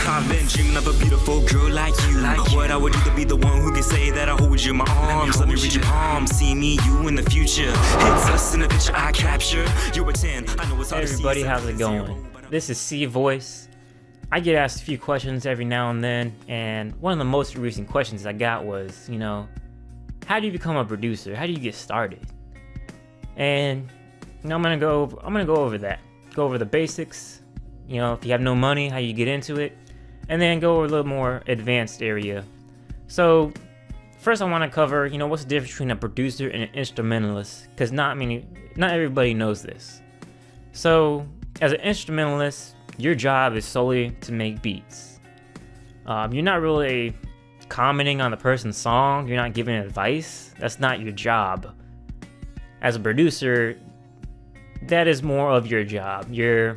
I've been dreaming of a beautiful girl like you. What I would do to be the one who can say that I hold you in my arms. Let me reach your palm, see me, you in the future. It's us in a picture I capture. You're a 10, I know it's hard to see. Hey everybody, how's it going? This is CVoice. I get asked a few questions every now and then, and one of the most recent questions I got was, how do you become a producer? How do you get started? And I'm gonna go over that. Go over the basics. If you have no money, how you get into it, and then go over a little more advanced area. So first I want to cover, what's the difference between a producer and an instrumentalist, because not everybody knows this. So as an instrumentalist, your job is solely to make beats. You're not really commenting on the person's song. You're not giving advice. That's not your job. As a producer, that is more of your job. You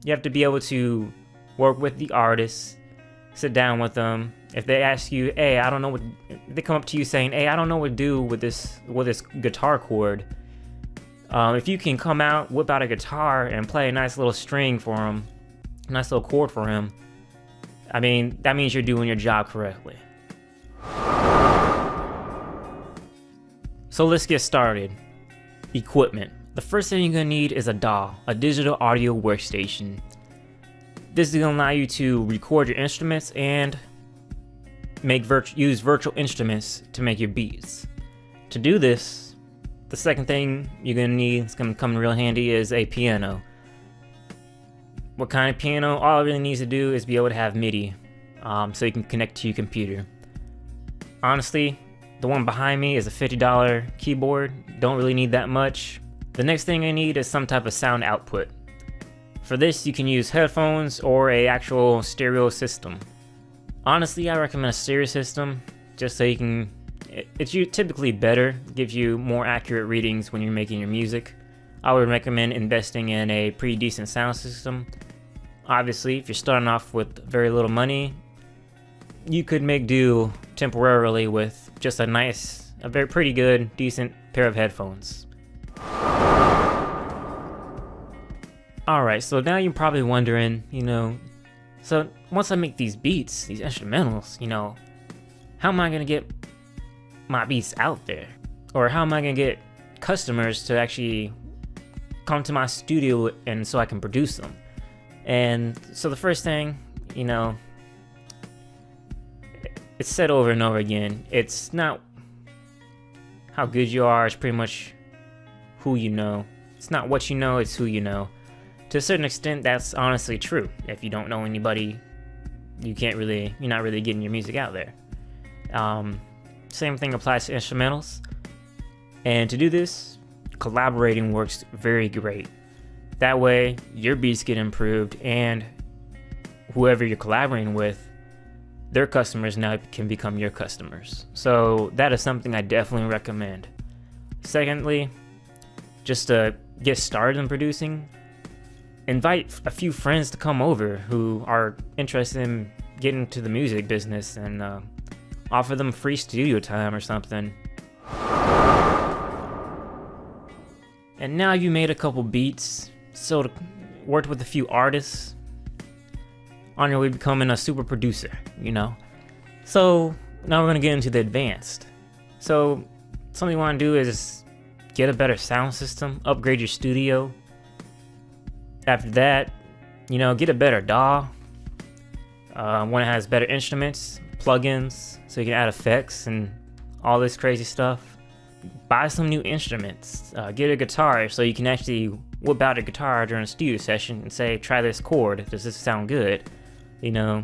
have to be able to work with the artists, sit down with them. If they ask you, hey, I don't know what, they come up to you saying, hey, I don't know what to do with this guitar chord. If you can come out, whip out a guitar and play a nice little string for him, a nice little chord for him, that means you're doing your job correctly. So let's get started. Equipment. The first thing you're going to need is a DAW, a digital audio workstation. This is going to allow you to record your instruments and use virtual instruments to make your beats. To do this, the second thing you're going to need, it's going to come in real handy, is a piano. What kind of piano? All it really needs to do is be able to have MIDI, so you can connect to your computer. Honestly, the one behind me is a $50 keyboard. Don't really need that much. The next thing I need is some type of sound output. For this, you can use headphones or an actual stereo system. Honestly, I recommend a stereo system just so you can, it's typically better, gives you more accurate readings when you're making your music. I would recommend investing in a pretty decent sound system. Obviously, if you're starting off with very little money, you could make do temporarily with just a very pretty good, decent pair of headphones. Alright, so now you're probably wondering, so once I make these beats, these instrumentals, how am I going to get my beats out there? Or how am I going to get customers to actually come to my studio and so I can produce them? And so the first thing, it's said over and over again, it's not how good you are, it's pretty much who you know. It's not what you know, it's who you know. To a certain extent, that's honestly true. If you don't know anybody, you're not really getting your music out there. Same thing applies to instrumentals. And to do this, collaborating works very great. That way, your beats get improved, and whoever you're collaborating with, their customers now can become your customers. So that is something I definitely recommend. Secondly, just to get started in producing, invite a few friends to come over who are interested in getting into the music business, and offer them free studio time or something. And now you made a couple beats, so worked with a few artists, on your way to becoming a super producer, So now we're gonna get into the advanced. So something you want to do is get a better sound system, upgrade your studio. After that, get a better DAW, one that has better instruments, plugins, so you can add effects and all this crazy stuff. Buy some new instruments, get a guitar so you can actually whip out a guitar during a studio session and say, try this chord, does this sound good? Because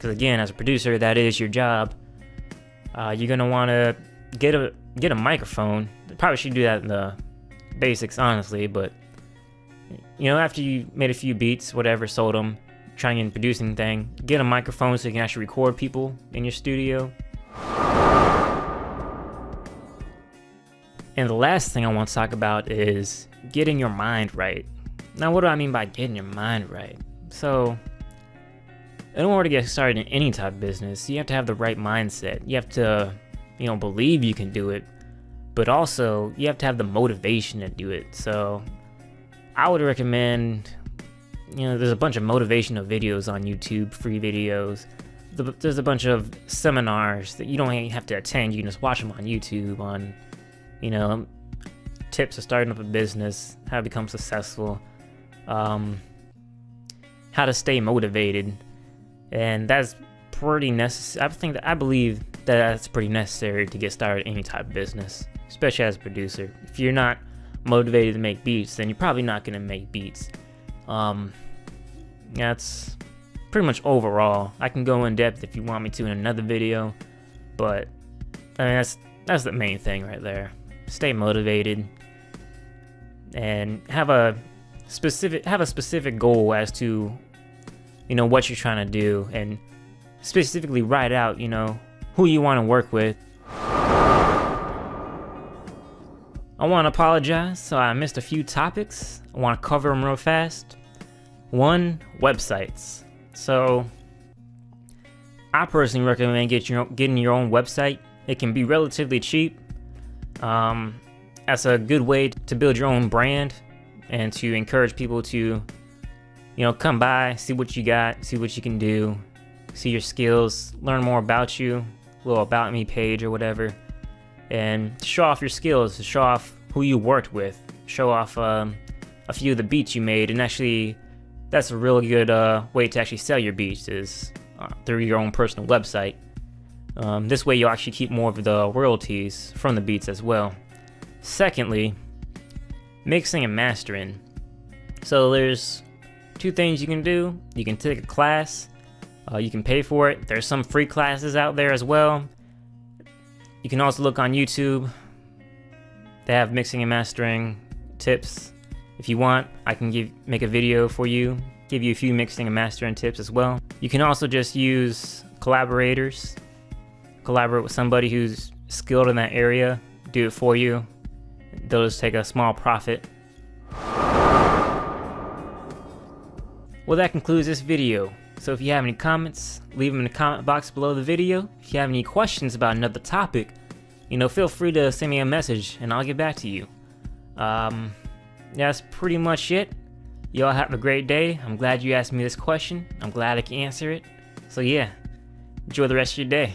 again, as a producer, that is your job. You're gonna want to get a microphone. Probably should do that in the basics, honestly, but after you made a few beats, whatever, sold them, trying in producing thing, get a microphone so you can actually record people in your studio. And the last thing I want to talk about is getting your mind right. Now, what do I mean by getting your mind right? So, in order to get started in any type of business, you have to have the right mindset. You have to, believe you can do it. but also you have to have the motivation to do it. So I would recommend, there's a bunch of motivational videos on YouTube, free videos. There's a bunch of seminars that you don't even have to attend. You can just watch them on YouTube on, tips of starting up a business, how to become successful, how to stay motivated. And that's pretty necessary. I believe that that's pretty necessary to get started in any type of business, especially as a producer. If you're not motivated to make beats, then you're probably not going to make beats. That's pretty much overall. I can go in depth if you want me to in another video, but that's the main thing right there. Stay motivated and have a specific goal as to what you're trying to do, and specifically write out who you want to work with. I want to apologize, so I missed a few topics. I want to cover them real fast. 1, websites. So I personally recommend getting your own website. It can be relatively cheap. That's a good way to build your own brand and to encourage people to come by, see what you got, see what you can do, see your skills, learn more about you, a little about me page or whatever, and show off your skills, to show off who you worked with, show off a few of the beats you made. And actually, that's a really good way to actually sell your beats, is through your own personal website. This way you'll actually keep more of the royalties from the beats as well. Secondly, mixing and mastering. So there's 2 things you can do. You can take a class, you can pay for it. There's some free classes out there as well. You can also look on YouTube. They have mixing and mastering tips. If you want, I can make a video for you, give you a few mixing and mastering tips as well. You can also just use collaborators, collaborate with somebody who's skilled in that area, do it for you. They'll just take a small profit. Well, that concludes this video. So if you have any comments, leave them in the comment box below the video. If you have any questions about another topic, feel free to send me a message and I'll get back to you. That's pretty much it. Y'all have a great day. I'm glad you asked me this question. I'm glad I can answer it. So yeah, enjoy the rest of your day.